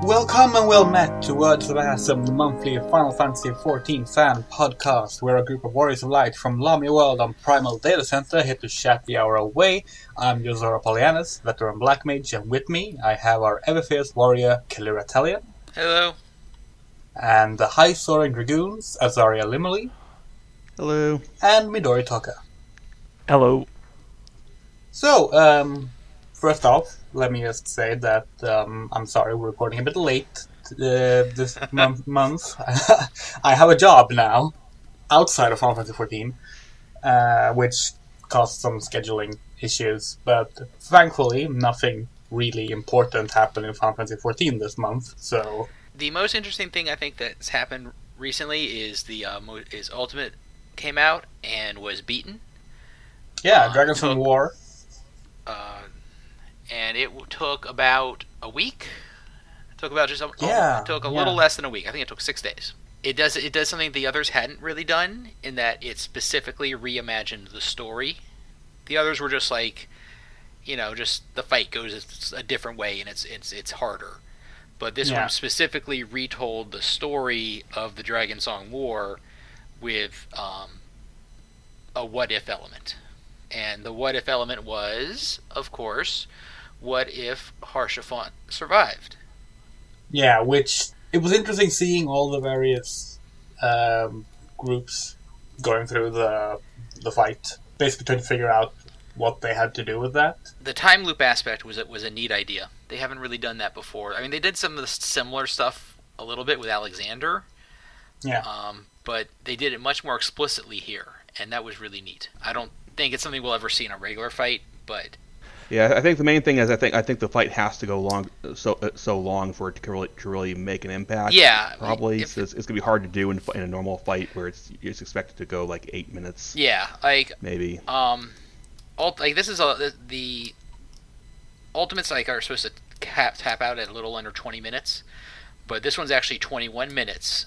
Welcome and well met to Words of Azem, the monthly Final Fantasy XIV fan podcast. We're a group of warriors of light from Lamia world on Primal Data Center, here to chat the hour away. I'm Josora Polianis, veteran black mage, and with me I have our ever-fierce warrior, Kalira Talion. Hello. And the high-soaring dragoons, Azaria Limoli. Hello. And Midori Toka. Hello. So, first off, let me just say that I'm sorry we're recording a bit late this month. I have a job now, outside of Final Fantasy XIV, which caused some scheduling issues, but thankfully nothing really important happened in Final Fantasy XIV this month, so... The most interesting thing I think that's happened recently is is Ultimate came out and was beaten. Yeah, Dragons from War. And it took about a week. It took about a little less than a week. I think it took 6 days. It does something the others hadn't really done, in that it specifically reimagined the story. The others were just like, just the fight goes a different way and it's harder. But this one specifically retold the story of the Dragon Song War with a what-if element. And the what-if element was, of course, what if Haurchefant survived? Yeah, which... It was interesting seeing all the various groups going through the fight, basically trying to figure out what they had to do with that. The time loop aspect was a neat idea. They haven't really done that before. I mean, they did some of the similar stuff a little bit with Alexander. Yeah. But they did it much more explicitly here, and that was really neat. I don't think it's something we'll ever see in a regular fight, but... Yeah, I think the main thing is I think the fight has to go so long for it to really make an impact. Yeah, probably it's gonna be hard to do in a normal fight where it's expected to go like 8 minutes. Yeah, maybe. This is the Ultimates are supposed to tap out at a little under 20 minutes, but this one's actually 21 minutes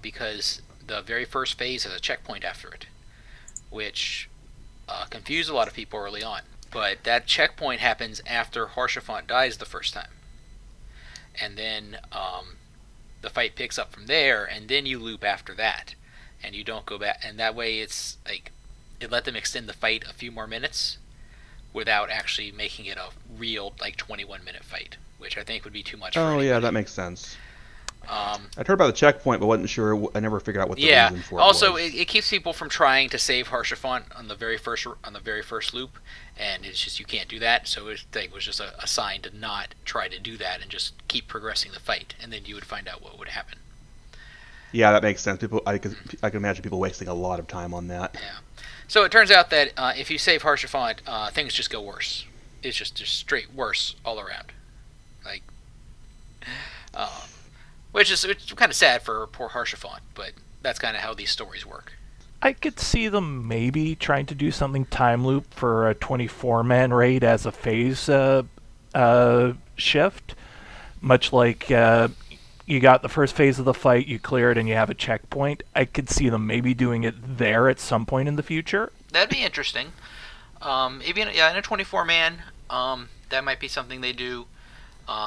because the very first phase has a checkpoint after it, which confused a lot of people early on. But that checkpoint happens after Haurchefant dies the first time. And then the fight picks up from there, and then you loop after that. And you don't go back. And that way it's like, it let them extend the fight a few more minutes without actually making it a real 21-minute fight, which I think would be too much for anybody. Yeah, that makes sense. I'd heard about the checkpoint, but wasn't sure. I never figured out what the reason for it was. Also, it keeps people from trying to save Haurchefant on the very first loop, and it's just you can't do that. So it was just a sign to not try to do that and just keep progressing the fight, and then you would find out what would happen. Yeah, that makes sense. I can imagine people wasting a lot of time on that. Yeah. So it turns out that if you save Haurchefant, things just go worse. It's just straight worse all around. Which is kind of sad for poor Haurchefant, but that's kind of how these stories work. I could see them maybe trying to do something time loop for a 24-man raid as a phase shift. Much like you got the first phase of the fight, you clear it, and you have a checkpoint. I could see them maybe doing it there at some point in the future. That'd be interesting. Even in a 24-man, that might be something they do.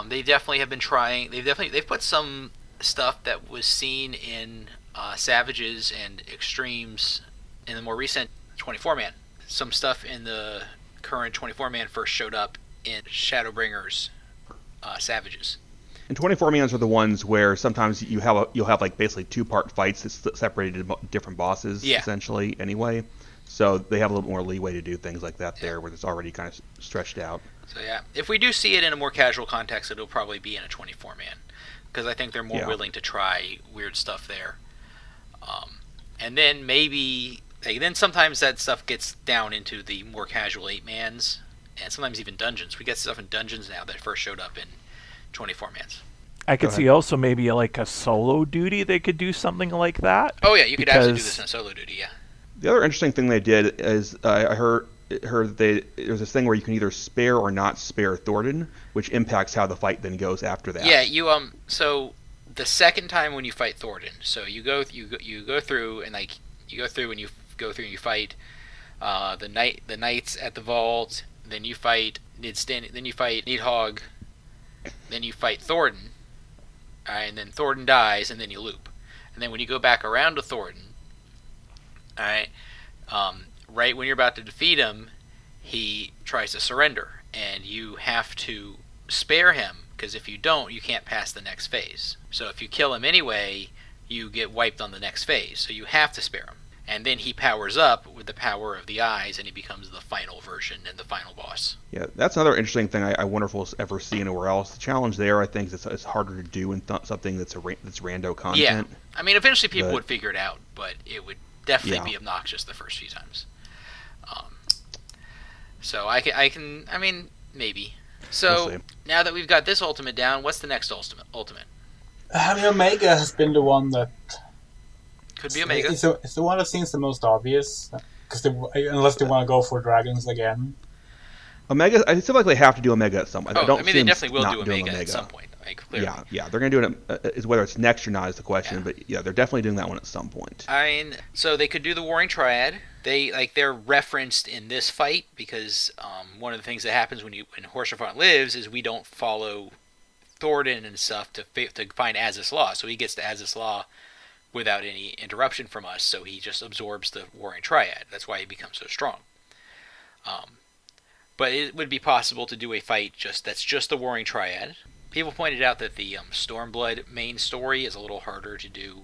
They definitely have been trying. They've put some stuff that was seen in Savages and Extremes in the more recent 24-man. Some stuff in the current 24-man first showed up in Shadowbringers Savages. And 24-mans are the ones where sometimes you'll have like basically 2-part fights that's separated into different bosses essentially anyway. So they have a little more leeway to do things like that there where it's already kind of stretched out. So yeah, if we do see it in a more casual context, it'll probably be in a 24-man, because I think they're more willing to try weird stuff there. And then maybe then sometimes that stuff gets down into the more casual 8-mans, and sometimes even dungeons. We get stuff in dungeons now that first showed up in 24-mans. I could see also maybe like a solo duty. They could do something like that. Oh yeah, you could absolutely do this in a solo duty. Yeah. The other interesting thing they did is I heard that there's this thing where you can either spare or not spare Thordan, which impacts how the fight then goes after that. Yeah, so the second time when you fight Thordan, so you go through and you fight the knights at the vault, then you fight Nidhogg, then you fight Thordan, Alright, and then Thornton dies, and then you loop. And then when you go back around to Thornton, alright, right when you're about to defeat him, he tries to surrender, and you have to spare him, because if you don't, you can't pass the next phase. So if you kill him anyway, you get wiped on the next phase, so you have to spare him. And then he powers up with the power of the eyes, and he becomes the final version and the final boss. Yeah, that's another interesting thing I wonder if we'll ever see anywhere else. The challenge there, I think, is it's harder to do in something that's rando content. Yeah, I mean, eventually people would figure it out, but it would definitely be obnoxious the first few times. So I mean, maybe. So We'll now that we've got this ultimate down, what's the next ultimate? I mean, Omega has been the one that could be Omega. It's the one that seems the most obvious, because unless they want to go for dragons again. Omega, I feel like they have to do Omega at some point. I mean, they definitely will do Omega at some point. Like, clearly. Yeah, they're going to do it. Is whether it's next or not is the question, but yeah, they're definitely doing that one at some point. I mean, so they could do the Warring Triad. They're referenced in this fight because one of the things that happens when Horsefront lives is we don't follow Thornton and stuff to find Azis Law, so he gets to Azis Law without any interruption from us, so he just absorbs the Warring Triad. That's why he becomes so strong. But it would be possible to do a fight that's just the Warring Triad. People pointed out that the Stormblood main story is a little harder to do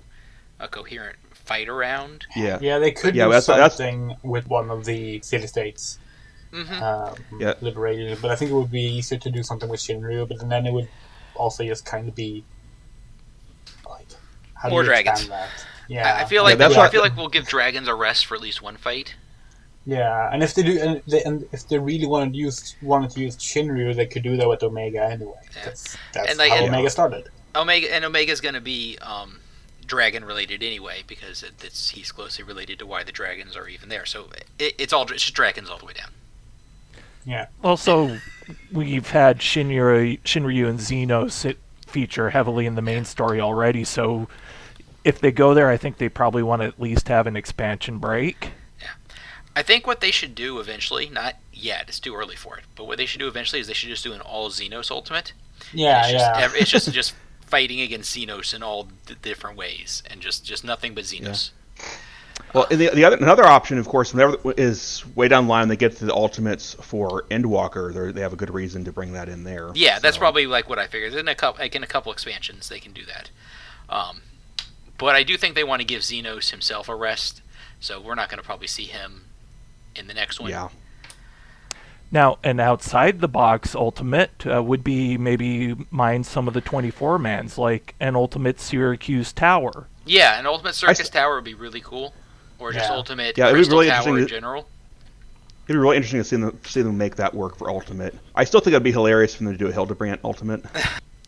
a coherent fight around. Yeah, they could do something with one of the city-states liberated, but I think it would be easier to do something with Shinryu, but then it would also just kind of be like, how more do you dragons. That? Yeah, I feel like we'll give dragons a rest for at least one fight. Yeah, and if they do, and if they really wanted to use Shinryu, they could do that with Omega anyway. Yeah. That's how Omega started. Omega's going to be dragon related anyway because he's closely related to why the dragons are even there. So it's just dragons all the way down. Yeah. Also, we've had Shinryu and Xenos feature heavily in the main story already. So if they go there, I think they probably want to at least have an expansion break. I think what they should do eventually, not yet, it's too early for it, but what they should do eventually is they should just do an all Xenos ultimate. Yeah, it's just fighting against Xenos in all different ways, and just nothing but Xenos. Yeah. Well, another option, of course, whenever is way down the line they get to the ultimates for Endwalker, they have a good reason to bring that in there. Yeah, that's probably like what I figured. In a couple expansions, they can do that. But I do think they want to give Xenos himself a rest, so we're not going to probably see him in the next one. Yeah. Now, an outside-the-box ultimate would be maybe mine some of the 24-mans, like an ultimate Syracuse Tower. Yeah, an ultimate Circus Tower would be really cool. Or just ultimate Crystal really Tower in general. It'd be really interesting to see them make that work for ultimate. I still think it'd be hilarious for them to do a Hildebrand ultimate.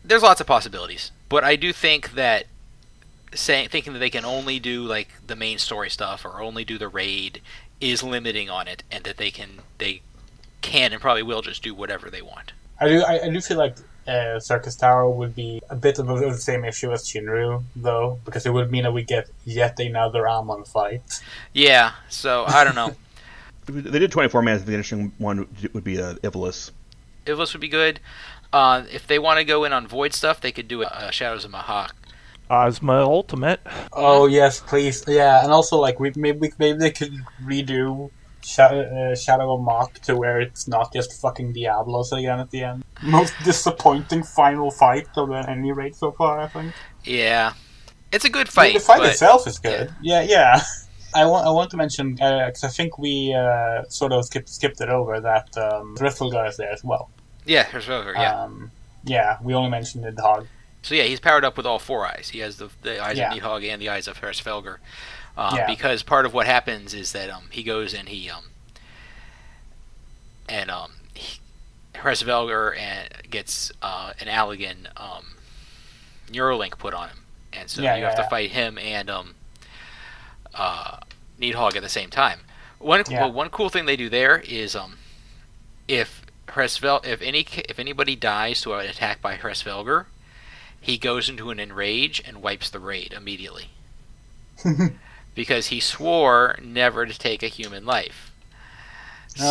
There's lots of possibilities. But I do think that thinking that they can only do like the main story stuff or only do the raid is limiting on it, and that they can and probably will just do whatever they want. I do feel like Circus Tower would be a bit of the same issue as Shinryu, though, because it would mean that we get yet another Amon fight. Yeah, so I don't know. They did 24 man. The interesting one would be Ivlis. Ivlis would be good. If they want to go in on Void stuff, they could do Shadows of Mahak. Ozma Ultimate. Oh yes, please. Yeah, and also like maybe they could redo Shadow of Mach to where it's not just fucking Diablos again at the end. Most disappointing final fight of any raid so far, I think. Yeah, it's a good fight. The fight itself is good. Yeah. I want to mention because I think we sort of skipped it over that Thriftl is there as well. Yeah, Thriftl. Yeah. Yeah, we only mentioned the dog. So yeah, he's powered up with all four eyes. He has the eyes of Needhog and the eyes of Hraesvelgr. Because part of what happens is that he goes and Hraesvelgr gets an Allagan Neuralink put on him, and so you have to fight him and Needhog at the same time. One cool thing they do there is if anybody dies to an attack by Hraesvelgr, he goes into an enrage and wipes the raid immediately. Because he swore never to take a human life. If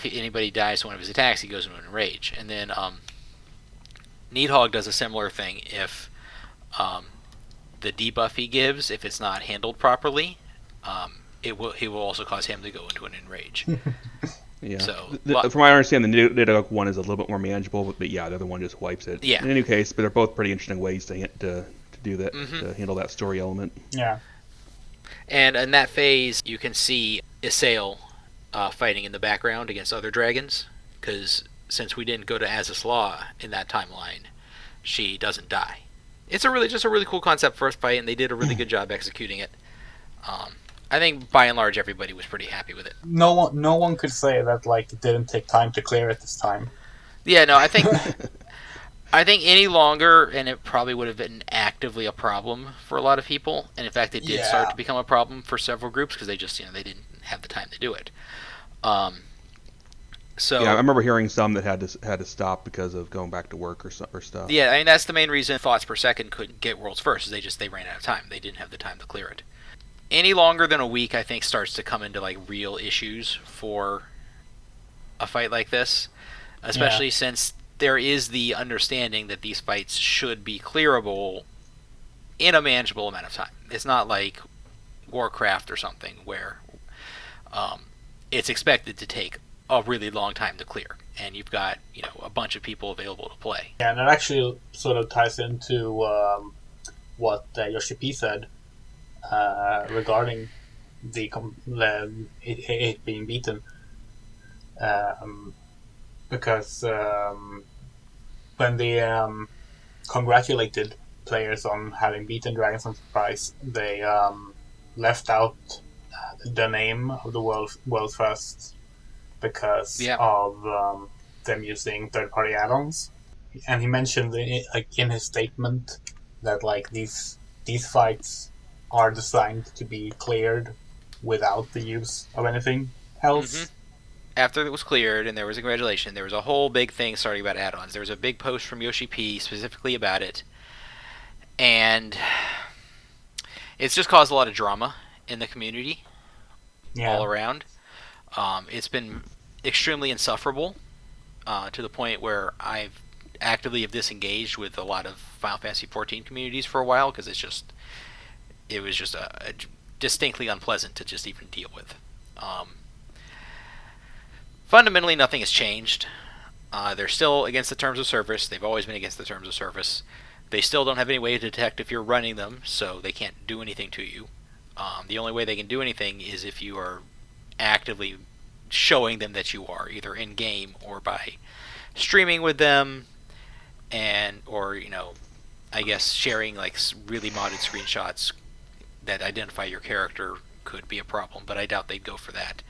anybody dies to one of his attacks, he goes into an enrage. And then Needhog does a similar thing if the debuff he gives, if it's not handled properly, he will also cause him to go into an enrage. Yeah. So, from what I understand, the Nidhogg one is a little bit more manageable, but yeah, the other one just wipes it. Yeah. In any case, but they're both pretty interesting ways to do that, to handle that story element. Yeah. And in that phase, you can see Isael fighting in the background against other dragons, because since we didn't go to Azis Law in that timeline, she doesn't die. It's just a really cool concept for a fight, and they did a really good job executing it. I think by and large everybody was pretty happy with it. No one could say that like it didn't take time to clear it this time. Yeah, no, I think any longer, and it probably would have been actively a problem for a lot of people. And in fact, it did start to become a problem for several groups because they just they didn't have the time to do it. So yeah, I remember hearing some that had to stop because of going back to work or stuff. Yeah, I mean that's the main reason thoughts per second couldn't get worlds first. Is they ran out of time. They didn't have the time to clear it. Any longer than a week, I think, starts to come into like real issues for a fight like this, especially since there is the understanding that these fights should be clearable in a manageable amount of time. It's not like Warcraft or something where it's expected to take a really long time to clear, and you've got a bunch of people available to play. Yeah, and it actually sort of ties into what Yoshi P said regarding it being beaten, because when they congratulated players on having beaten Dragons on Surprise, they left out the name of the world's first because of them using third-party add-ons, and he mentioned in his statement that these fights are designed to be cleared without the use of anything else. Mm-hmm. After it was cleared and there was a congratulation, there was a whole big thing starting about add-ons. There was a big post from Yoshi P specifically about it, and it's just caused a lot of drama in the community all around. It's been extremely insufferable to the point where I've actively have disengaged with a lot of Final Fantasy XIV communities for a while because it was just a distinctly unpleasant to just even deal with. Fundamentally, nothing has changed. They're still against the terms of service. They've always been against the terms of service. They still don't have any way to detect if you're running them, so they can't do anything to you. The only way they can do anything is if you are actively showing them that you are, either in game or by streaming with them, or I guess sharing really modded screenshots that identify your character could be a problem, but I doubt they'd go for that.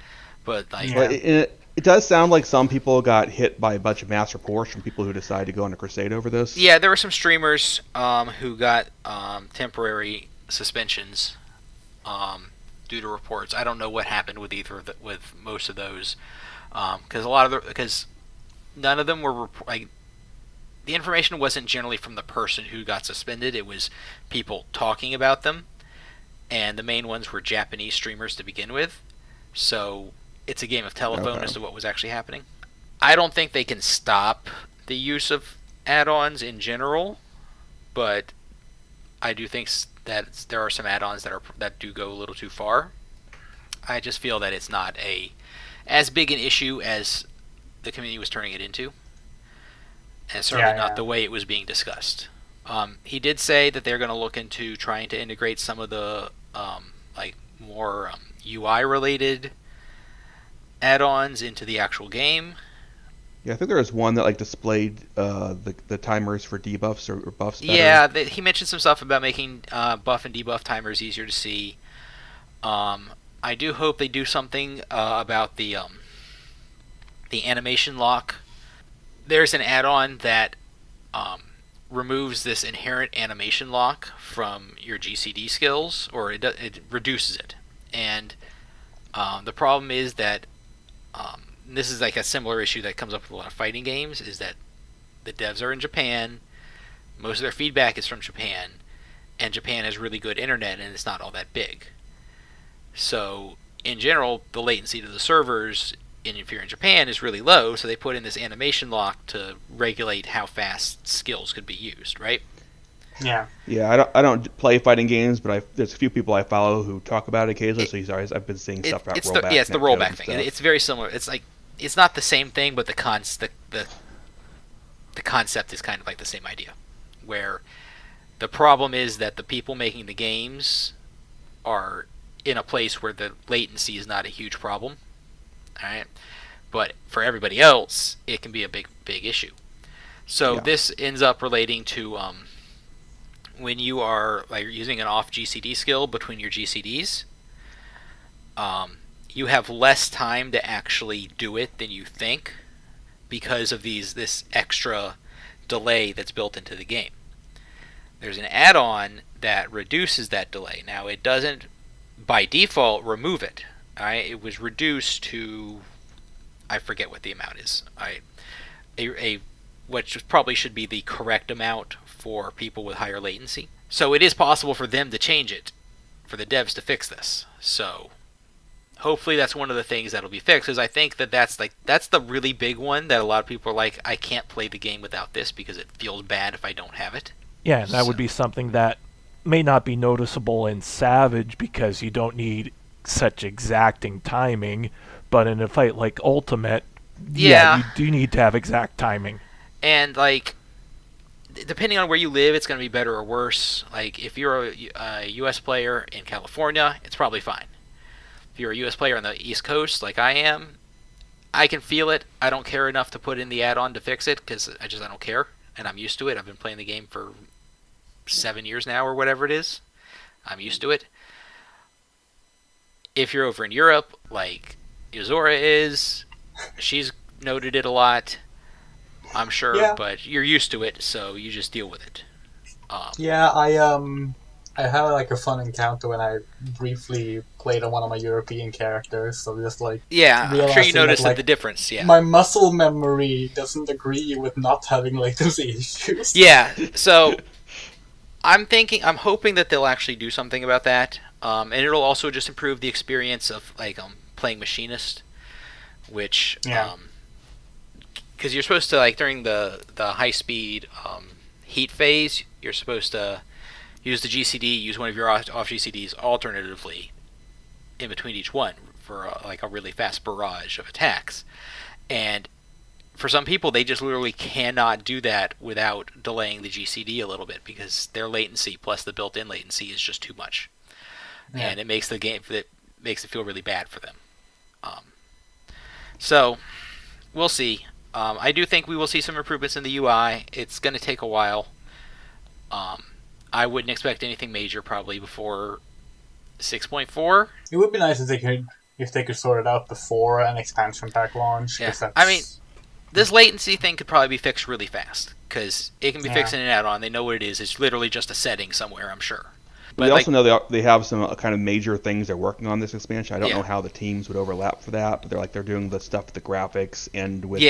But it does sound like some people got hit by a bunch of mass reports from people who decided to go on a crusade over this. Yeah, there were some streamers who got temporary suspensions due to reports. I don't know what happened with with most of those, because none of them were the information wasn't generally from the person who got suspended. It was people talking about them, and the main ones were Japanese streamers to begin with. So it's a game of telephone as to what was actually happening. I don't think they can stop the use of add-ons in general, but I do think that there are some add-ons that do go a little too far. I just feel that it's not as big an issue as the community was turning it into, and certainly not the way it was being discussed. He did say that they're going to look into trying to integrate some of the more UI-related add-ons into the actual game. Yeah, I think there was one that displayed the timers for debuffs or buffs better. Yeah, he mentioned some stuff about making buff and debuff timers easier to see. I do hope they do something about the animation lock. There's an add-on that removes this inherent animation lock from your GCD skills, or it reduces it. And the problem is that this is a similar issue that comes up with a lot of fighting games, is that the devs are in Japan, most of their feedback is from Japan, and Japan has really good internet and it's not all that big. So in general, the latency to the servers in Inferior Japan is really low, so they put in this animation lock to regulate how fast skills could be used, right? Yeah. Yeah, I don't play fighting games, but there's a few people I follow who talk about it occasionally. I've been seeing stuff about rollback. It's the rollback thing. It's very similar. It's like it's not the same thing, but the concept is kind of like the same idea, where the problem is that the people making the games are in a place where the latency is not a huge problem, all right? But for everybody else, it can be a big issue. So this ends up relating to when you are like using an off GCD skill between your GCDs, you have less time to actually do it than you think because of this extra delay that's built into the game. There's an add-on that reduces that delay. Now, it doesn't, by default, remove it. Right? It was reduced to, I forget what the amount is. Which probably should be the correct amount for people with higher latency. So it is possible for them to change it, for the devs to fix this. So hopefully that's one of the things that'll be fixed, because I think that's the really big one that a lot of people are like, I can't play the game without this because it feels bad if I don't have it. Yeah, and that would be something that may not be noticeable in Savage because you don't need such exacting timing, but in a fight like Ultimate, you do need to have exact timing. And like, depending on where you live, it's going to be better or worse. Like, if you're a U.S. player in California, it's probably fine. If you're a U.S. player on the East Coast, like I am, I can feel it. I don't care enough to put in the add-on to fix it because I don't care, and I'm used to it. I've been playing the game for 7 years now or whatever it is. I'm used to it. If you're over in Europe, like Yuzora is, she's noted it a lot, I'm sure, but you're used to it, so you just deal with it. I had like a fun encounter when I briefly played on one of my European characters, so just like I'm sure you noticed the difference. Yeah, my muscle memory doesn't agree with not having latency issues. Yeah, so I'm hoping that they'll actually do something about that, and it'll also just improve the experience of like playing Machinist, which because you're supposed to, like, during the high speed heat phase, you're supposed to use the GCD, use one of your off GCDs alternatively in between each one for like a really fast barrage of attacks. And for some people, they just literally cannot do that without delaying the GCD a little bit because their latency plus the built-in latency is just too much, and it makes it feel really bad for them. So we'll see. I do think we will see some improvements in the UI. It's going to take a while. I wouldn't expect anything major probably before 6.4. It would be nice if they could sort it out before an expansion pack launch. Yeah. I mean, this latency thing could probably be fixed really fast because it can be fixed in an add-on. They know what it is. It's literally just a setting somewhere, I'm sure. But we also know they have some kind of major things they're working on this expansion. I don't know how the teams would overlap for that, but they're doing the stuff with the graphics and with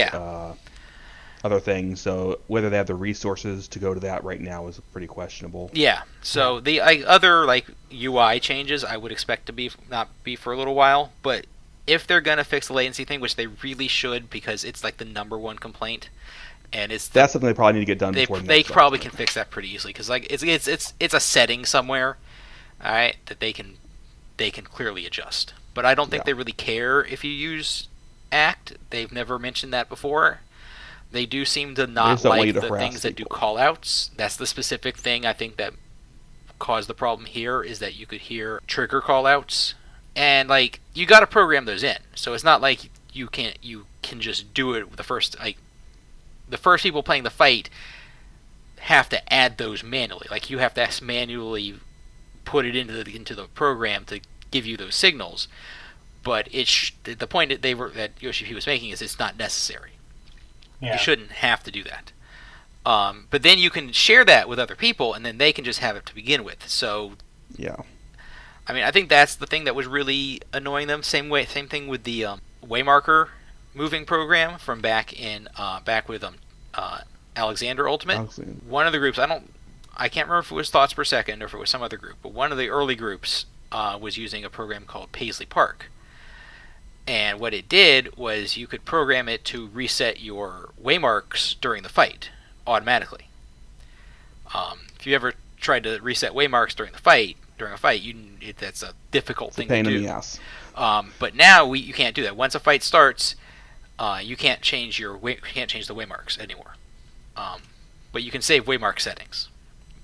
other things. So whether they have the resources to go to that right now is pretty questionable. Yeah. So the other like UI changes I would expect to not be for a little while, but if they're gonna fix the latency thing, which they really should because it's like the number one complaint, and that's something they probably need to get done before they probably can fix that pretty easily because like it's a setting somewhere, all right, that they can clearly adjust. But I don't think they really care if you use ACT. They've never mentioned that before. They do seem to not like the things that do callouts. That's the specific thing I think that caused the problem here is that you could hear trigger callouts, and like you got to program those in. So it's not like you can just do it with the first people playing the fight have to add those manually. Like you have to manually put it into the program to give you those signals. But the point that Yoshi was making is it's not necessary. Yeah. You shouldn't have to do that. But then you can share that with other people, and then they can just have it to begin with. So, I mean, I think that's the thing that was really annoying them. Same thing with the Waymarker moving program from back with Alexander Ultimate. One of the groups, I can't remember if it was Thoughts Per Second or if it was some other group, but one of the early groups was using a program called Paisley Park. And what it did was you could program it to reset your waymarks during the fight automatically. If you ever tried to reset waymarks during a fight, that's a difficult thing to do. Pain in the ass. But now you can't do that. Once a fight starts, you can't change the waymarks anymore. But you can save waymark settings.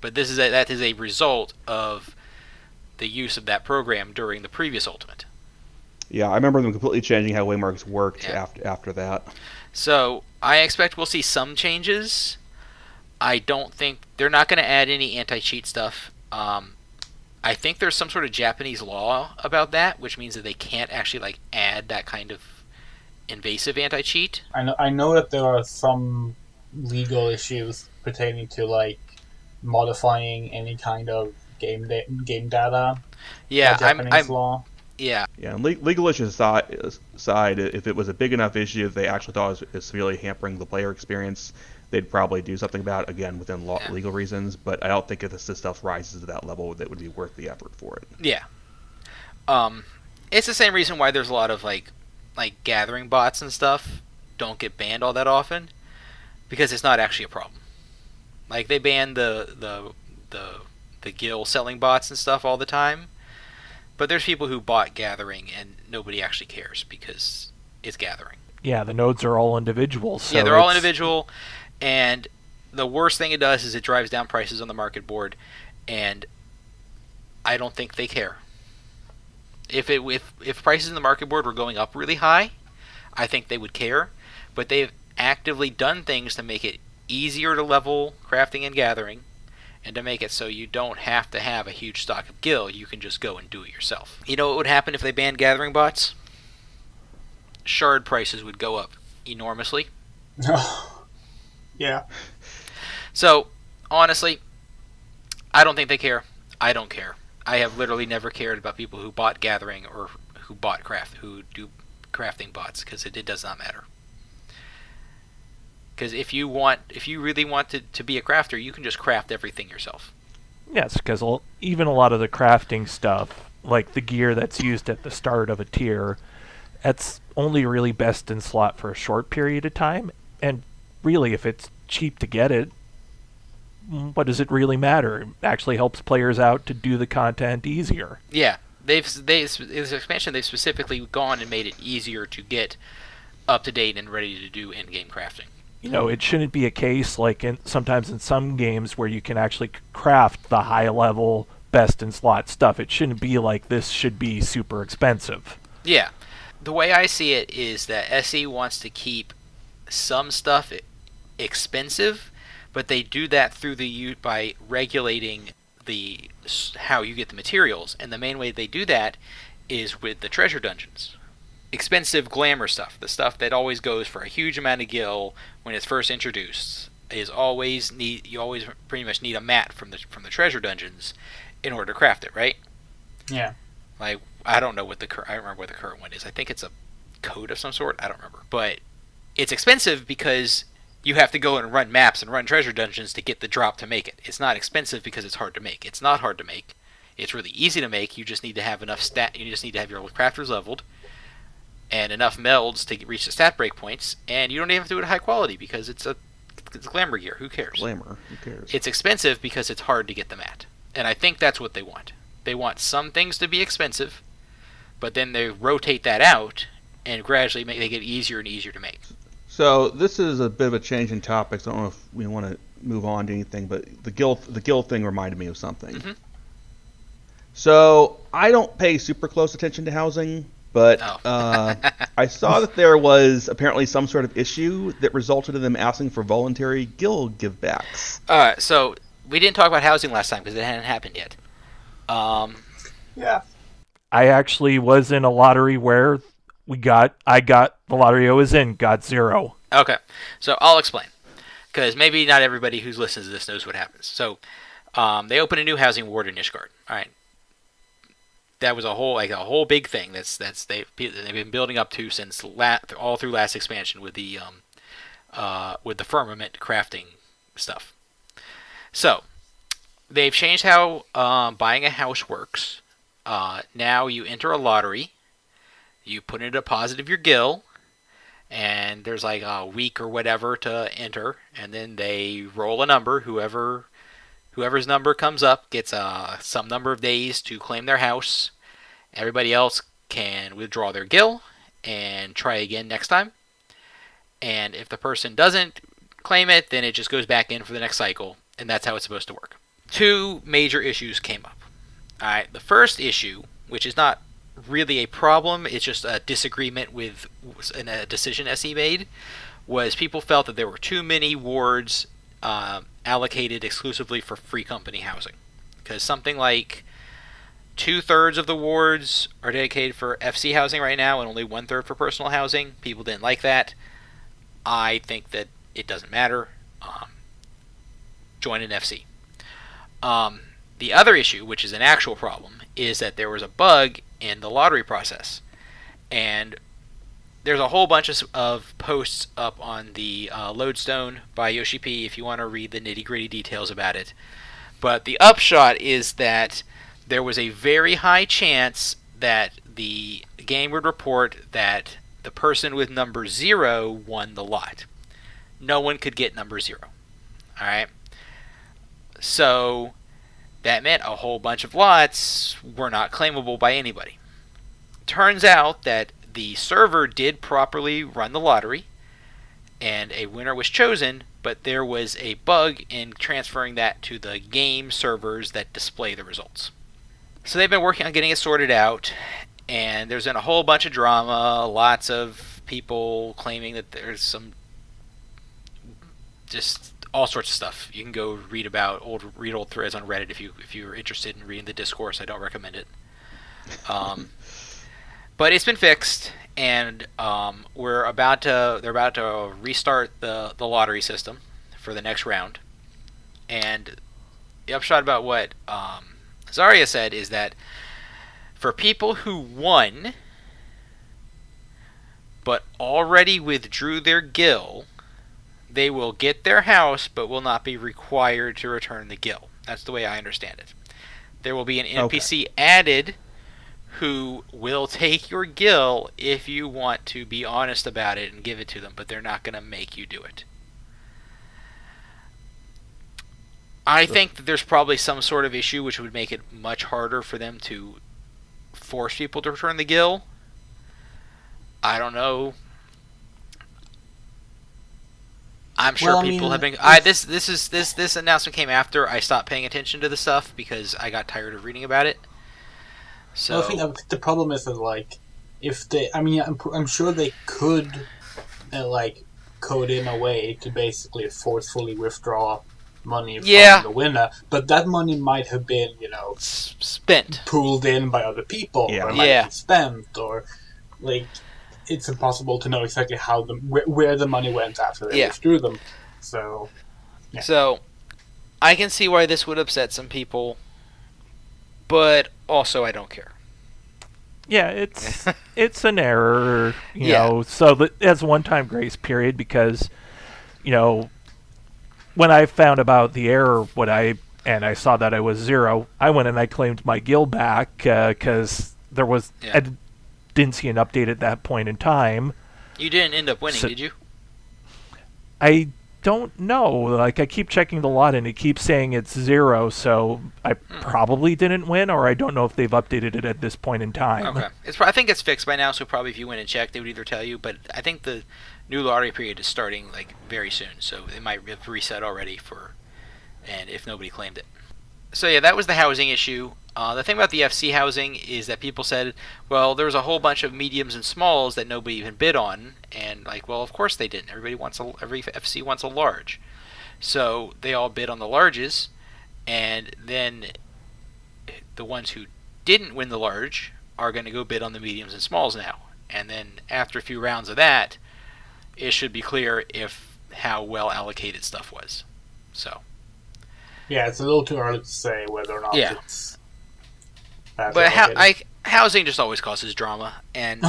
But that is a result of the use of that program during the previous Ultimate. Yeah, I remember them completely changing how waymarks worked after that. So I expect we'll see some changes. I don't think they're not going to add any anti-cheat stuff. I think there's some sort of Japanese law about that, which means that they can't actually add that kind of invasive anti-cheat. I know that there are some legal issues pertaining to modifying any kind of game data. Yeah, Japanese law. Yeah. Yeah, and legal issues aside, if it was a big enough issue that they actually thought it was severely hampering the player experience, they'd probably do something about it, again, within legal reasons. But I don't think if this stuff rises to that level, that would be worth the effort for it. Yeah. It's the same reason why there's a lot of like gathering bots and stuff don't get banned all that often, because it's not actually a problem. Like they ban the guild selling bots and stuff all the time. But there's people who bought Gathering and nobody actually cares because it's Gathering. Yeah, the nodes are all individual. So yeah, they're all individual, and the worst thing it does is it drives down prices on the market board, and I don't think they care. If prices in the market board were going up really high, I think they would care, but they've actively done things to make it easier to level crafting and gathering, and to make it so you don't have to have a huge stock of guild. You can just go and do it yourself. You know what would happen if they banned gathering bots? Shard prices would go up enormously. Yeah. So, honestly, I don't think they care. I don't care. I have literally never cared about people who bought gathering or who do crafting bots, because it does not matter. Because if you really want to be a crafter, you can just craft everything yourself. Yes, because even a lot of the crafting stuff, like the gear that's used at the start of a tier, that's only really best in slot for a short period of time. And really, if it's cheap to get it, what does it really matter? It actually helps players out to do the content easier. Yeah, this expansion, they've specifically gone and made it easier to get up to date and ready to do in-game crafting. You know, it shouldn't be a case like sometimes in some games where you can actually craft the high-level, best-in-slot stuff. It shouldn't be like this should be super expensive. Yeah. The way I see it is that SE wants to keep some stuff expensive, but they do that by regulating how you get the materials. And the main way they do that is with the treasure dungeons. Expensive glamour stuff, the stuff that always goes for a huge amount of gil when it's first introduced, you always pretty much need a mat from the treasure dungeons in order to craft it, right? Yeah. Like I don't remember what the current one is. I think it's a code of some sort. I don't remember, but it's expensive because you have to go and run maps and run treasure dungeons to get the drop to make it. It's not expensive because it's hard to make. It's not hard to make. It's really easy to make. You just need to have enough You just need to have your crafters leveled and enough melds to reach the stat break points, and you don't even have to do it at high quality because it's glamour gear. Who cares? Glamour. Who cares? It's expensive because it's hard to get them at, and I think that's what they want. They want some things to be expensive, but then they rotate that out and gradually make it easier and easier to make. So this is a bit of a change in topics. I don't know if we want to move on to anything, but the guild thing reminded me of something. Mm-hmm. So I don't pay super close attention to housing. But I saw that there was apparently some sort of issue that resulted in them asking for voluntary guild givebacks. So we didn't talk about housing last time because it hadn't happened yet. Yeah. I actually was in a lottery where I got the lottery I was in, got 0. Okay, so I'll explain, because maybe not everybody who listens to this knows what happens. So they opened a new housing ward in Ishgard. All right. That was a whole big thing they've been building up to since all through last expansion with the firmament crafting stuff. So they've changed how buying a house works. Now you enter a lottery. You put in a deposit of your gil, and there's like a week or whatever to enter, and then they roll a number. Whoever's number comes up gets some number of days to claim their house. Everybody else can withdraw their gil and try again next time. And if the person doesn't claim it, then it just goes back in for the next cycle, and that's how it's supposed to work. 2 major issues came up. All right, the first issue, which is not really a problem, it's just a disagreement with a decision SE made, was people felt that there were too many wards allocated exclusively for free company housing. Because something like 2/3 of the wards are dedicated for FC housing right now, and only 1/3 for personal housing. People didn't like that. I think that it doesn't matter. Join an FC. The other issue, which is an actual problem, is that there was a bug in the lottery process. And there's a whole bunch of posts up on the Lodestone by Yoshi P if you want to read the nitty-gritty details about it. But the upshot is that there was a very high chance that the game would report that the person with number 0 won the lot. No one could get number 0. Alright? So that meant a whole bunch of lots were not claimable by anybody. Turns out that the server did properly run the lottery, and a winner was chosen, but there was a bug in transferring that to the game servers that display the results. So they've been working on getting it sorted out, and there's been a whole bunch of drama, lots of people claiming that there's some, just all sorts of stuff. You can go read old threads on Reddit if you're interested in reading the discourse. I don't recommend it. But it's been fixed, and they're about to restart the lottery system for the next round. And the upshot about what Zarya said is that for people who won but already withdrew their gil, they will get their house but will not be required to return the gil. That's the way I understand it. There will be an NPC added who will take your gil if you want to be honest about it and give it to them, but they're not going to make you do it. I think that there's probably some sort of issue which would make it much harder for them to force people to return the gil. I don't know. I'm sure people have been. This announcement came after I stopped paying attention to the stuff because I got tired of reading about it. So I think the problem is that, like, if they, I'm sure they could, code in a way to basically forcefully withdraw money from the winner, but that money might have been, spent, pooled in by other people, or might have been spent, or it's impossible to know exactly how where the money went after they withdrew them. So I can see why this would upset some people, but also I don't care. Yeah, it's an error, you know. So that as a one-time grace period, because when I found about the error, and I saw that I was 0, I went and I claimed my gil back because there was I didn't see an update at that point in time. You didn't end up winning, did you? I don't know. I keep checking the lot and it keeps saying it's 0, so I probably didn't win, or I don't know if they've updated it at this point in time. Okay. I think it's fixed by now, so probably if you went and checked, they would either tell you, but I think the new lottery period is starting very soon, so it might have reset already and if nobody claimed it. So yeah, that was the housing issue. The thing about the FC housing is that people said, well, there was a whole bunch of mediums and smalls that nobody even bid on, and well, of course they didn't. Every FC wants a large, so they all bid on the larges, and then the ones who didn't win the large are going to go bid on the mediums and smalls now, and then after a few rounds of that, it should be clear how well allocated stuff was. So. Yeah, it's a little too early to say whether or not it's... But housing just always causes drama, and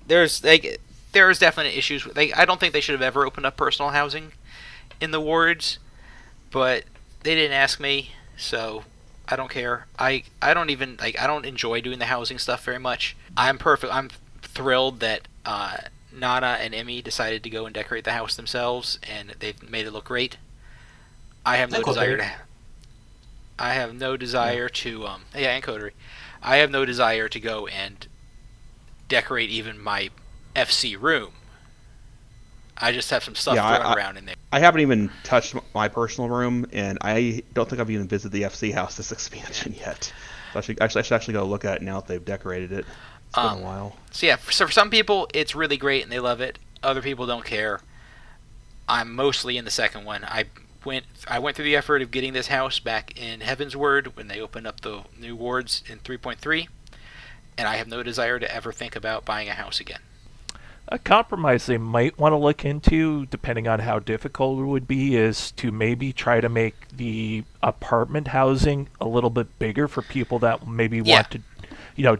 there's definite issues. I don't think they should have ever opened up personal housing in the wards, but they didn't ask me, so I don't care. I don't enjoy doing the housing stuff very much. I'm thrilled that Nana and Emmy decided to go and decorate the house themselves, and they've made it look great. I have no desire to. I have no desire to. And Coterie. I have no desire to go and decorate even my FC room. I just have some stuff thrown around in there. I haven't even touched my personal room, and I don't think I've even visited the FC house this expansion yet. So I should actually go look at it now that they've decorated it. It's been a while. So yeah, so for some people it's really great and they love it. Other people don't care. I'm mostly in the second one. I went through the effort of getting this house back in Heaven's Word when they opened up the new wards in 3.3, and I have no desire to ever think about buying a house again. A compromise they might want to look into, depending on how difficult it would be, is to maybe try to make the apartment housing a little bit bigger for people that maybe want to,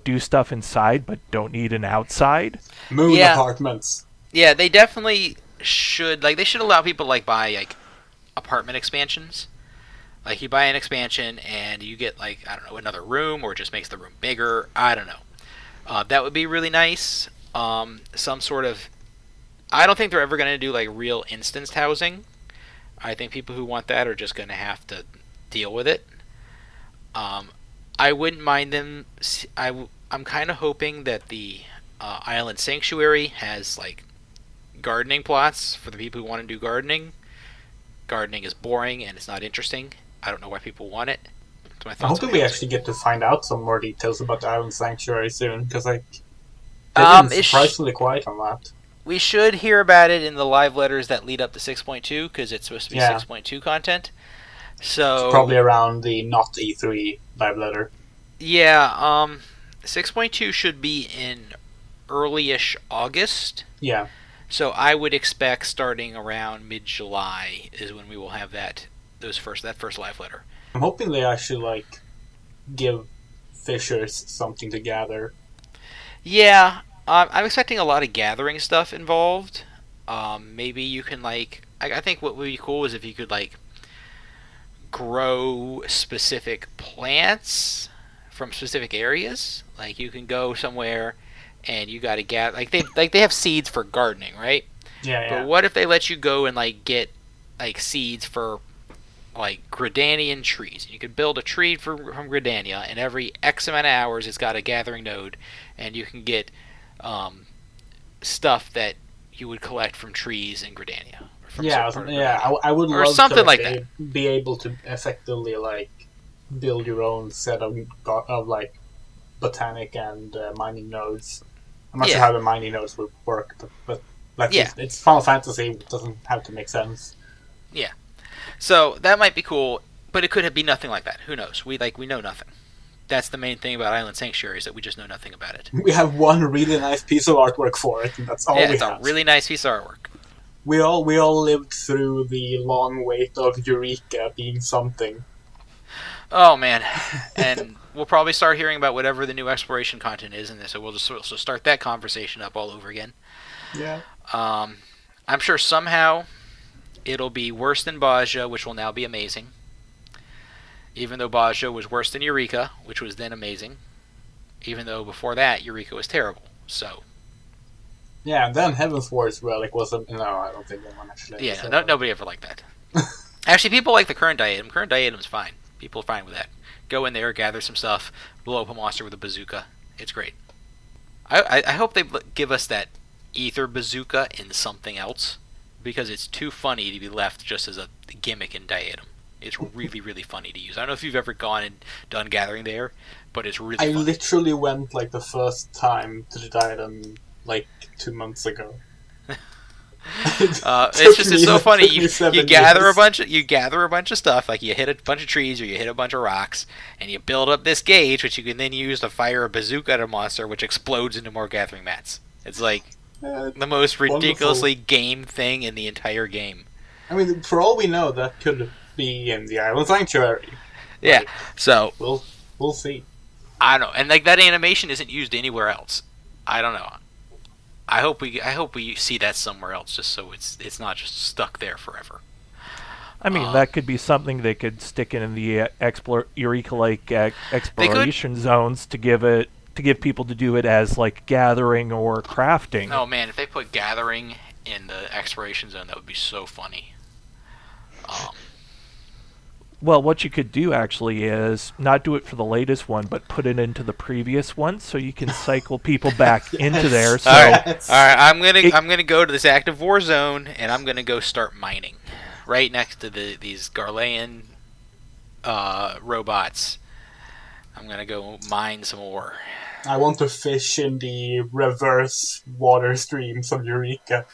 do stuff inside but don't need an outside. Moon apartments. Yeah, they definitely should. Like, they should allow people to buy apartment expansions. Like, you buy an expansion and you get another room, or it just makes the room bigger. I don't know. That would be really nice. Some sort of. I don't think they're ever going to do real instanced housing. I think people who want that are just going to have to deal with it. I wouldn't mind them. I'm kind of hoping that the Island Sanctuary has gardening plots for the people who want to do gardening. Gardening is boring and it's not interesting. I don't know why people want it. I'm hoping we actually get to find out some more details about the Island Sanctuary soon, because it's surprisingly quiet on that. We should hear about it in the live letters that lead up to 6.2, because it's supposed to be 6.2 content. So it's probably around the not E3 live letter. Yeah, 6.2 should be in early-ish August. Yeah. So I would expect starting around mid-July is when we will have that first live letter. I'm hoping they actually give fishers something to gather. Yeah, I'm expecting a lot of gathering stuff involved. Maybe you can I think what would be cool is if you could grow specific plants from specific areas. Like, you can go somewhere and you got to gather. They have seeds for gardening, right? Yeah. But what if they let you go and get seeds for Gridanian trees? You could build a tree from Gridania, and every X amount of hours it's got a gathering node, and you can get stuff that you would collect from trees in Gridania. I would love something to like that. Be able to effectively build your own set of botanic and mining nodes. I'm not sure how the mining nodes would work, but it's Final Fantasy. It doesn't have to make sense. Yeah. So that might be cool, but it could be nothing like that. Who knows? We know nothing. That's the main thing about Island Sanctuary, is that we just know nothing about it. We have one really nice piece of artwork for it, and that's all we have. It's a really nice piece of artwork. We all lived through the long wait of Eureka being something. Oh man, and we'll probably start hearing about whatever the new exploration content is in this, so we'll just start that conversation up all over again. Yeah. I'm sure somehow it'll be worse than Baja, which will now be amazing. Even though Baja was worse than Eureka, which was then amazing. Even though before that, Eureka was terrible. So. Yeah, and then Heaven's Wars Relic wasn't. No, I don't think anyone actually. Yeah, nobody ever liked that. Actually, people like the current diatom. Current diatom's fine. People are fine with that. Go in there, gather some stuff, blow up a monster with a bazooka. It's great. I hope they give us that ether bazooka in something else, because it's too funny to be left just as a gimmick in diatom. It's really, really funny to use. I don't know if you've ever gone and done gathering there, but it's really funny. I literally went the first time to the diatom 2 months ago. It's so funny. You gather a bunch of stuff, you hit a bunch of trees or you hit a bunch of rocks, and you build up this gauge, which you can then use to fire a bazooka at a monster, which explodes into more gathering mats. It's the most ridiculously game thing in the entire game. I mean, for all we know, that could be in the Island Sanctuary. Yeah, so we'll see. I don't know, and that animation isn't used anywhere else. I don't know. I hope we see that somewhere else, just so it's not just stuck there forever. I mean, that could be something they could stick in the Eureka-like exploration zones to give it to give people to do it as like gathering or crafting. Oh man, if they put gathering in the exploration zone, that would be so funny. Well, what you could do actually is not do it for the latest one, but put it into the previous one, so you can cycle people back into there. So, all right. I'm gonna go to this active war zone, and I'm gonna go start mining, right next to these Garlean robots. I'm gonna go mine some ore. I want to fish in the reverse water streams of Eureka.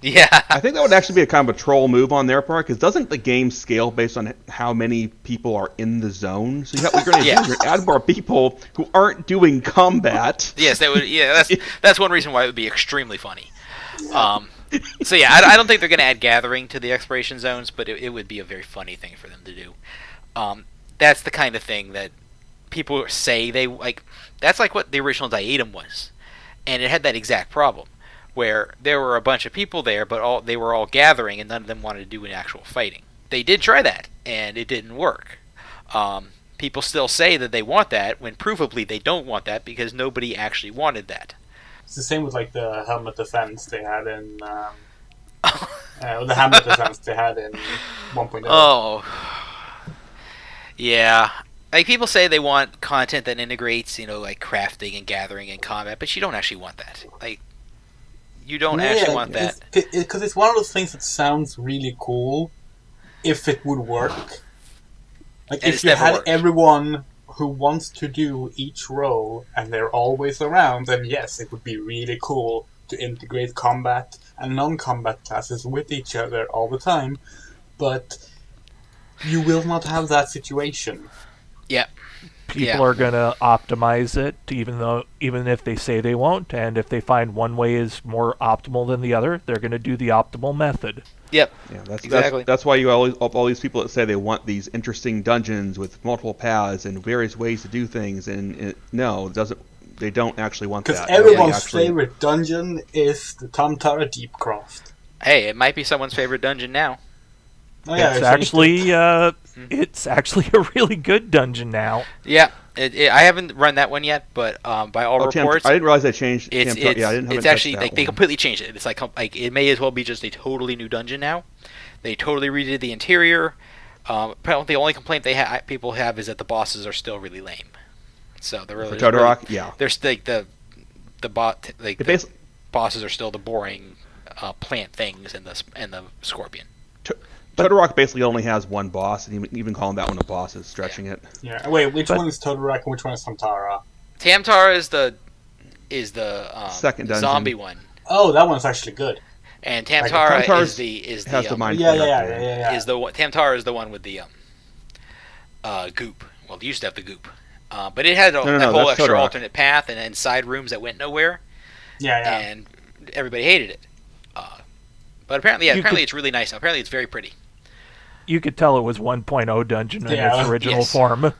Yeah. I think that would actually be a kind of a troll move on their part, because doesn't the game scale based on how many people are in the zone? So what you're going to do is you're going to add more people who aren't doing combat. Yes, that would. Yeah, that's one reason why it would be extremely funny. So yeah, I don't think they're going to add gathering to the exploration zones, but it would be a very funny thing for them to do. That's the kind of thing that people say they like. That's like what the original Diadem was, and it had that exact problem, where there were a bunch of people there, but they were all gathering, and none of them wanted to do an actual fighting. They did try that, and it didn't work. People still say that they want that, when provably they don't want that, because nobody actually wanted that. It's the same with like the helmet defense they had in the helmet defense they had in 1.0. Oh, yeah. Like, people say they want content that integrates, like crafting and gathering and combat, but you don't actually want that. Like, you don't actually want that. Because it's one of those things that sounds really cool if it would work. Like, and if you had everyone who wants to do each role and they're always around, then yes, it would be really cool to integrate combat and non-combat classes with each other all the time. But you will not have that situation. Yeah. People are going to optimize it, even if they say they won't, and if they find one way is more optimal than the other, they're going to do the optimal method. Yep. Yeah, exactly. That's why you all these people that say they want these interesting dungeons with multiple paths and various ways to do things, and no, they don't actually want that. Because everyone's favorite dungeon is the Tamtara Deepcroft. Hey, it might be someone's favorite dungeon now. Oh, yeah, it's actually a really good dungeon now. Yeah, I haven't run that one yet, but by all reports, I didn't realize they changed. It's actually they completely changed it. It's like it may as well be just a totally new dungeon now. They totally redid the interior. Apparently, the only complaint people have is that the bosses are still really lame. So they're really Todorok, yeah. There's like the bosses are still the boring plant things and the scorpion. Todorok basically only has one boss, and even calling that one a boss is stretching it. Yeah. Wait, which one is Todorok and which one is Tamtara? Tamtara is the second dungeon. zombie one. Oh, that one's actually good. And Tamtara is the mind yeah. Tamtara is the one with the goop. Well, they used to have the goop, but it had that whole extra Todorok. alternate path and side rooms that went nowhere. Yeah. And everybody hated it. But apparently it's really nice. Apparently, it's very pretty. You could tell it was 1.0 dungeon in its original form.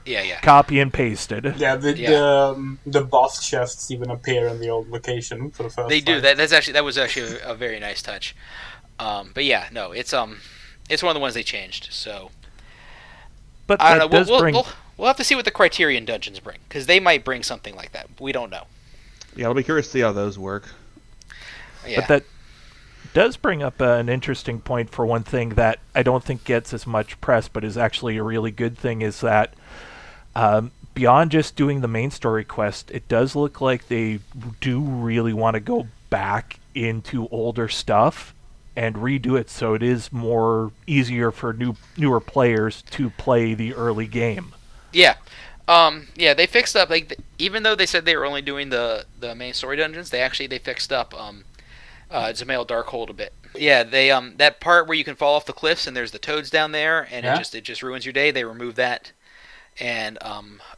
Yeah. Copy and pasted. Yeah, the boss chests even appear in the old location for the first They time. do. That was actually a very nice touch. But yeah, no, it's one of the ones they changed. So, but I don't know. We'll have to see what the Criterion dungeons bring, because they might bring something like that. We don't know. Yeah, I'll be curious to see how those work. Yeah. But that does bring up an interesting point for one thing that I don't think gets as much press, but is actually a really good thing, is that beyond just doing the main story quest, it does look like they do really want to go back into older stuff and redo it so it is easier for newer players to play the early game. Yeah. They fixed up, even though they said they were only doing the main story dungeons, they fixed up Zemail Darkhold a bit. Yeah, they that part where you can fall off the cliffs and there's the toads down there and it just ruins your day. They removed that, and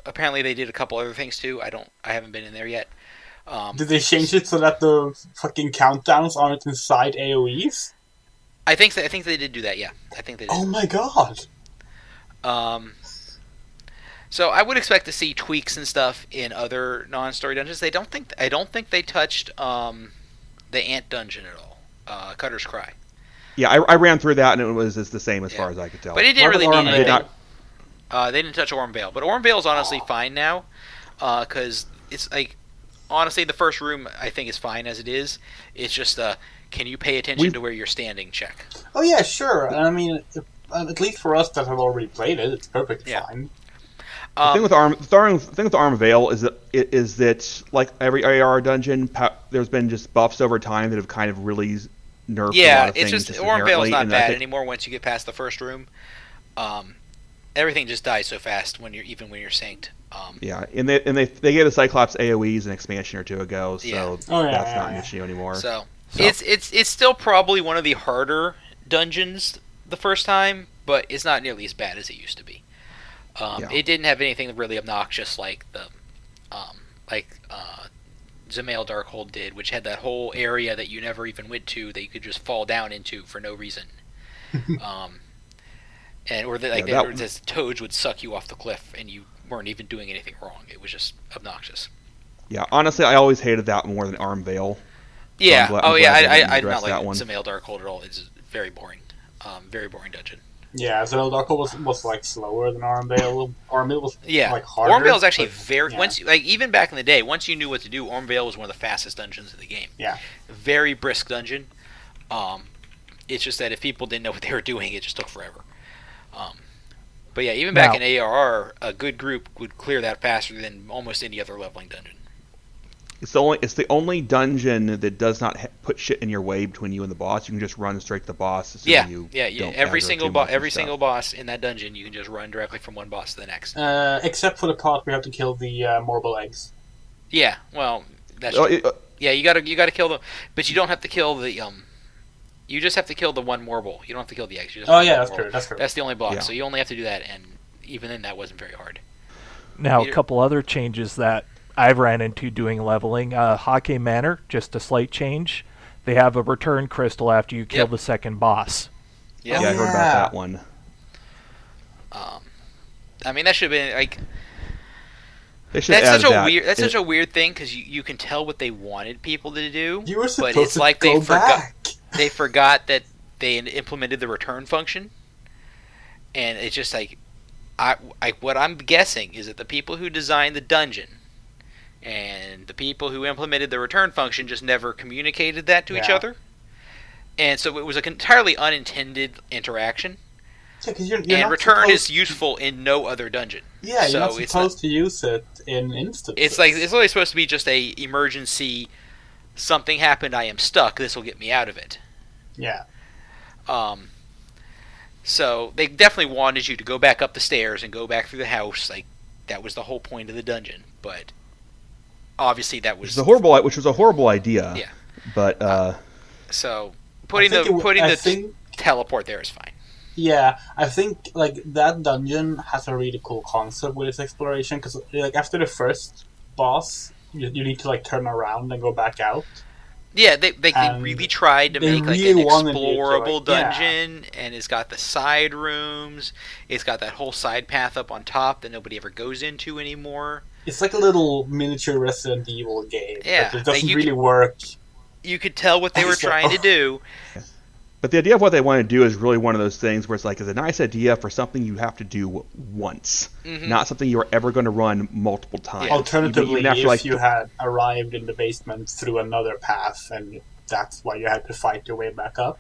apparently they did a couple other things too. I haven't been in there yet. Did they change it so that the fucking countdowns aren't inside AOE's? I think they did do that. Yeah, I think they did. Oh my god. So I would expect to see tweaks and stuff in other non-story dungeons. I don't think they touched the Ant Dungeon at all. Cutter's Cry. Yeah, I ran through that and it was the same as far as I could tell. But it didn't really need anything. They didn't touch Orm Vale, but Orm Vale is honestly fine now, because it's like honestly, the first room I think is fine as it is. It's just can you pay attention to where you're standing? Check. Oh yeah, sure. I mean, at least for us that have already played it, it's perfectly fine. The thing with Arm Veil is that like every AR dungeon, there's been just buffs over time that have kind of really nerfed a lot of things. Yeah, it's just Arm Veil's not bad anymore once you get past the first room. Everything just dies so fast when you're synced. Yeah, and they gave the Cyclops AoEs an expansion or two ago, so that's not an issue anymore. So it's still probably one of the harder dungeons the first time, but it's not nearly as bad as it used to be. It didn't have anything really obnoxious like the Zemail Darkhold did, which had that whole area that you never even went to that you could just fall down into for no reason. Or the toads would suck you off the cliff and you weren't even doing anything wrong. It was just obnoxious. Yeah, honestly, I always hated that more than Arm Veil. Yeah. So I not like Zemail Darkhold at all. It's very boring. Very boring dungeon. Yeah, Zemail Darkhold was like slower than Arm Veil. Arm Veil was like harder. Arm Veil is actually even back in the day, once you knew what to do, Arm Veil was one of the fastest dungeons in the game. Yeah. Very brisk dungeon. It's just that if people didn't know what they were doing, it just took forever. But yeah, even back in ARR, a good group would clear that faster than almost any other leveling dungeon. It's the only dungeon that does not put shit in your way between you and the boss. You can just run straight to the boss. Every single boss in that dungeon, you can just run directly from one boss to the next. Except for the part where you have to kill the Morble eggs. Yeah, well, that's true. You gotta kill them, but you don't have to kill the You just have to kill the one Morble. You don't have to kill the eggs. That's true. That's the only boss. So you only have to do that, and even then, that wasn't very hard. Now, a couple other changes that I've ran into doing leveling. Hake Manor, just a slight change. They have a return crystal after you kill the second boss. Yeah, I heard about that one. I mean, that should have been like. That's such a weird thing because you can tell what they wanted people to do. You were supposed but it's to like go back. They forgot that they implemented the return function, and it's just like, what I'm guessing is that the people who designed the dungeon and the people who implemented the return function just never communicated that to each other, and so it was an entirely unintended interaction. Yeah, because you're and return is useful in no other dungeon. Yeah, you're not supposed to use it in instances. It's only supposed to be just a emergency. Something happened. I am stuck. This will get me out of it. Yeah. So they definitely wanted you to go back up the stairs and go back through the house. Like that was the whole point of the dungeon. But obviously that was which was a horrible idea. Yeah. But so putting the teleport there is fine. Yeah, I think like that dungeon has a really cool concept with its exploration because like after the first boss, you need to like turn around and go back out. Yeah, they really tried to make like an explorable dungeon, and it's got the side rooms. It's got that whole side path up on top that nobody ever goes into anymore. It's like a little miniature Resident Evil game. Yeah, but it doesn't really work. You could tell what they were trying to do. But the idea of what they want to do is really one of those things where it's like, it's a nice idea for something you have to do once, not something you're ever going to run multiple times. Yeah. Alternatively, if you had arrived in the basement through another path and that's why you had to fight your way back up,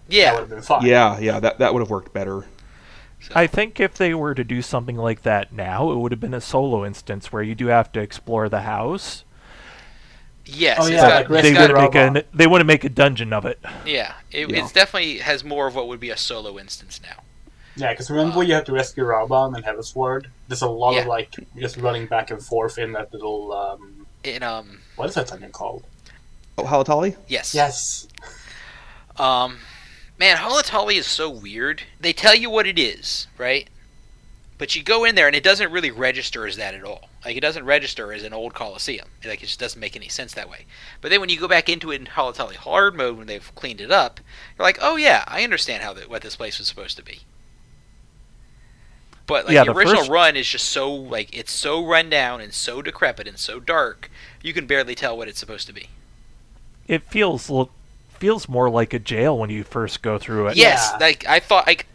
that would have been fine. Yeah, that would have worked better. So. I think if they were to do something like that now, it would have been a solo instance where you do have to explore the house. Yes, they wouldn't make a dungeon of it. Yeah, it definitely has more of what would be a solo instance now. Yeah, because remember you have to rescue Raban and Heavensward? There's a lot of like just running back and forth in that little what is that dungeon called? Oh, Halatali? Yes. Yes. Man, Halatali is so weird. They tell you what it is, right? But you go in there and it doesn't really register as that at all. Like, it doesn't register as an old Coliseum. Like, it just doesn't make any sense that way. But then when you go back into it in Halatali hard mode when they've cleaned it up, you're like, oh yeah, I understand what this place was supposed to be. But like the original run is just so like it's so run down and so decrepit and so dark, you can barely tell what it's supposed to be. It feels more like a jail when you first go through it. Yes, like I thought, like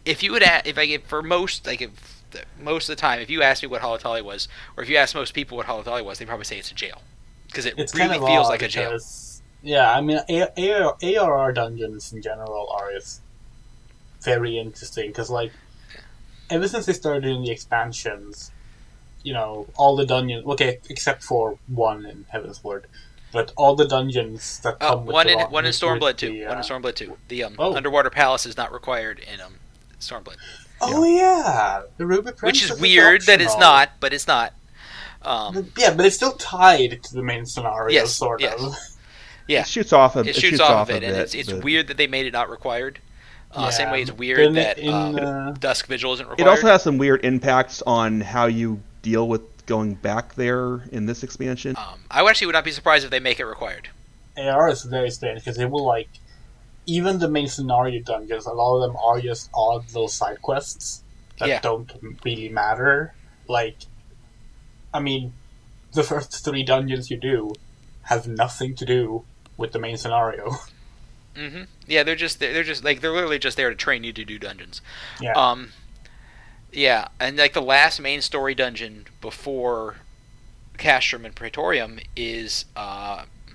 if you would for most, like if most of the time, if you ask me what Halatali was, or if you ask most people what Halatali was, they probably say it's a jail. Because it's really kind of feels like a jail. Yeah, I mean, ARR dungeons in general are very interesting, because, like, ever since they started doing the expansions, all the dungeons, okay, except for one in Heaven's Word, but all the dungeons that come with one in Stormblood 2. One in Stormblood 2. The Underwater Palace is not required in Stormblood. Oh, yeah. The Ruby Princess. Which is weird that it's not, but it's not. Yeah, but it's still tied to the main scenario, sort of. Yeah. It shoots off of it, and it's weird that they made it not required. Same way it's weird that Dusk Vigil isn't required. It also has some weird impacts on how you deal with going back there in this expansion. I actually would not be surprised if they make it required. AR is very strange, because they will, even the main scenario dungeons, a lot of them are just odd little side quests that don't really matter. I mean, the first 3 dungeons you do have nothing to do with the main scenario. Mm-hmm. Yeah, they're literally just there to train you to do dungeons. Yeah. Yeah, and the last main story dungeon before Castrum and Praetorium is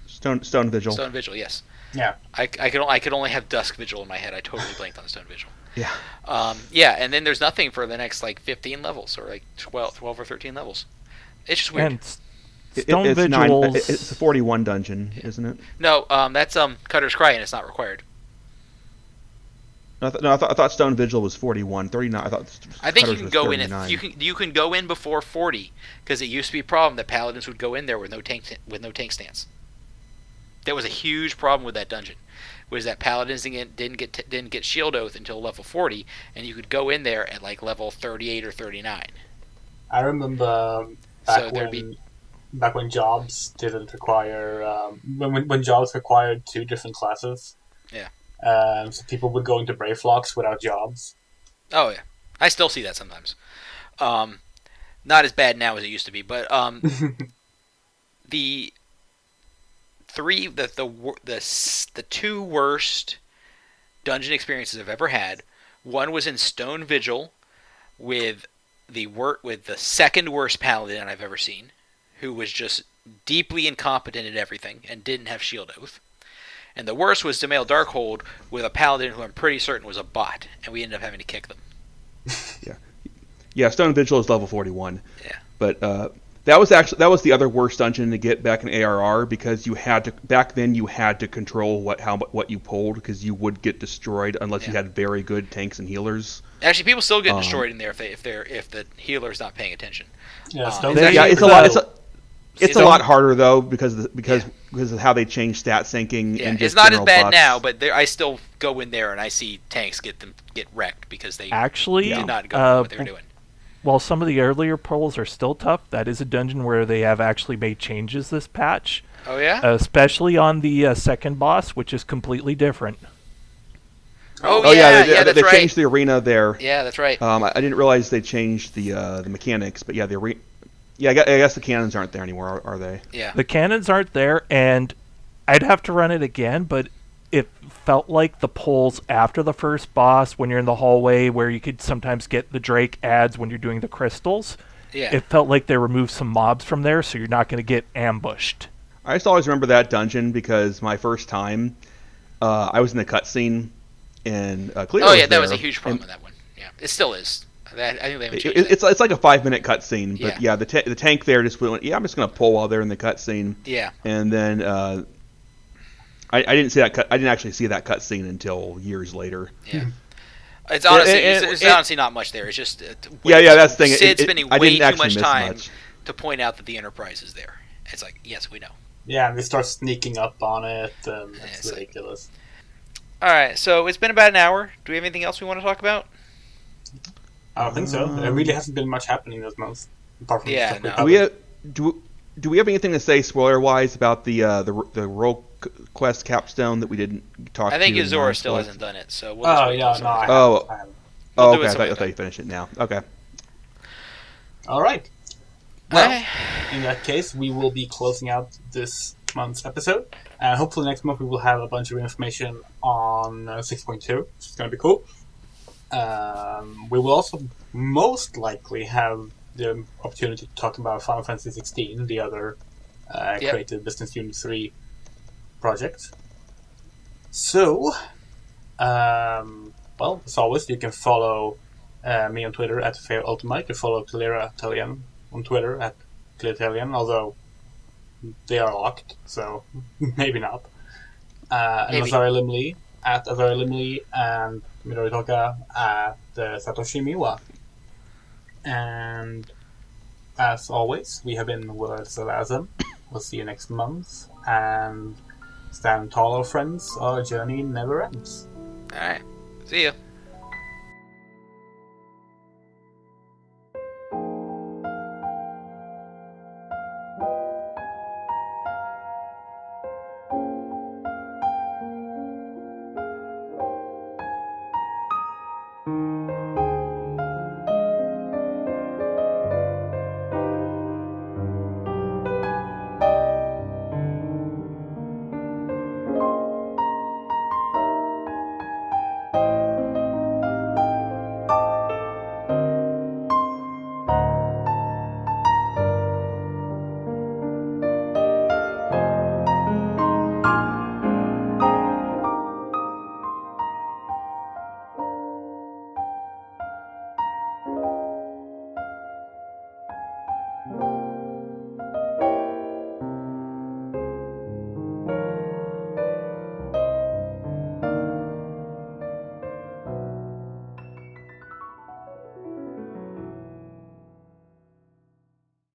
Stone Vigil. Stone Vigil, yes. Yeah. I could only have Dusk Vigil in my head. I totally blanked on Stone Vigil. Yeah. Yeah, and then there's nothing for the next 15 levels or 12 or 13 levels. It's just weird. And Stone Vigils. It's a 41 dungeon, isn't it? No, that's Cutter's Cry, and it's not required. I thought Stone Vigil was 41. 39. I think you can go in you can go in before 40, because it used to be a problem that paladins would go in there with no tank stance. That was a huge problem with that dungeon. Was that paladins didn't get shield oath until level 40, and you could go in there at level 38 or 39. I remember back when jobs didn't require when jobs required 2 different classes. Yeah. So people would go into Brave Flocks without jobs. Oh yeah, I still see that sometimes. Not as bad now as it used to be, but the 2 worst dungeon experiences I've ever had. One was in Stone Vigil with the second worst paladin I've ever seen, who was just deeply incompetent at everything and didn't have shield oath. And the worst was Demail Darkhold with a paladin who I'm pretty certain was a bot, and we ended up having to kick them. Yeah. Stone Vigil is level 41. Yeah. But that was the other worst dungeon to get back in ARR, because you had to control what you pulled, because you would get destroyed unless you had very good tanks and healers. Actually, people still get destroyed in there if the healer's not paying attention. Yeah, it's a lot harder though, because of how they change stat syncing. Yeah, and it's not as bad buffs. now, but I still go in there and I see tanks get wrecked because they did not go what they were doing. While some of the earlier polls are still tough, that is a dungeon where they have actually made changes this patch. Oh yeah, especially on the second boss, which is completely different. They changed the arena there. Yeah, that's right. I didn't realize they changed the mechanics, but yeah, the arena. Yeah, I guess the cannons aren't there anymore, are they? Yeah. The cannons aren't there, and I'd have to run it again, but it felt like the pulls after the first boss, when you're in the hallway, where you could sometimes get the Drake ads when you're doing the crystals. Yeah. It felt like they removed some mobs from there, so you're not going to get ambushed. I just always remember that dungeon because my first time, I was in the cutscene, and Cleo was that there, was a huge problem in that one. Yeah, it still is. I think they haven't changed it's like a 5-minute cutscene, but the tank there just went. Yeah, I'm just gonna pull while they're in the cutscene. Yeah. And then I didn't see that. I didn't actually see that cutscene until years later. Yeah. It's honestly not much there. It's just that's the thing. Sid's spending way too much time to point out that the Enterprise is there. It's like, yes, we know. Yeah, and they start sneaking up on it, and it's ridiculous. All right, so it's been about an hour. Do we have anything else we want to talk about? I don't think so. There really hasn't been much happening this month, apart from Do we have anything to say spoiler-wise about the role quest capstone that we didn't talk? I think Azora still hasn't done it, so we'll I haven't. Okay. I thought you finished it now. Okay. All right. Well, in that case, we will be closing out this month's episode. Hopefully next month we will have a bunch of information on 6.2, which is going to be cool. We will also most likely have the opportunity to talk about Final Fantasy 16, the other creative Business Unit 3 project. So, well, as always, you can follow me on Twitter at FairUltima. You can follow Cleara Italian on Twitter at ClearItalian, although they are locked, so maybe not. And Maybe. Azari Limley at Azari Limley and Midori Toka at Satoshi Miwa. And as always, we have been Words of Azem. We'll see you next month. And stand tall, friends. Our journey never ends. All right. See ya.